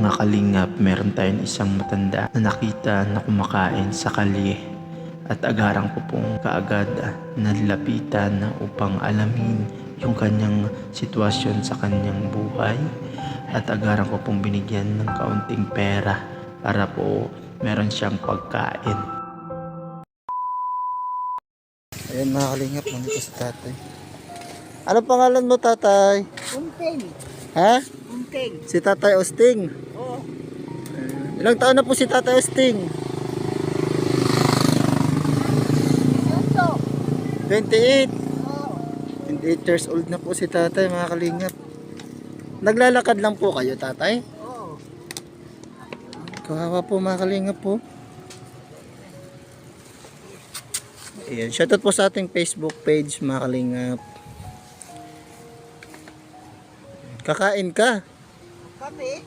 Mga kalingap, meron tayong isang matanda na nakita na kumakain sa kalye. At agarang ko pong kaagad nalapitan upang alamin yung kanyang sitwasyon sa kanyang buhay. At agarang ko pong binigyan ng kaunting pera para po meron siyang pagkain. Ayan mga kalingap, nandito sa tatay. Ano pangalan mo, tatay? Unting. Ha? Unting. Si Tatay Osting. Oo. Ilang taon na po si Tatay Osting? Yuto. 28. Oo. 28 years old na po si tatay, mga kalingap. Naglalakad lang po kayo, tatay? Oo. Kawawa po, mga kalingap po. Ayan, shoutout po sa ating Facebook page, mga kalingap. Kakain ka? Kami?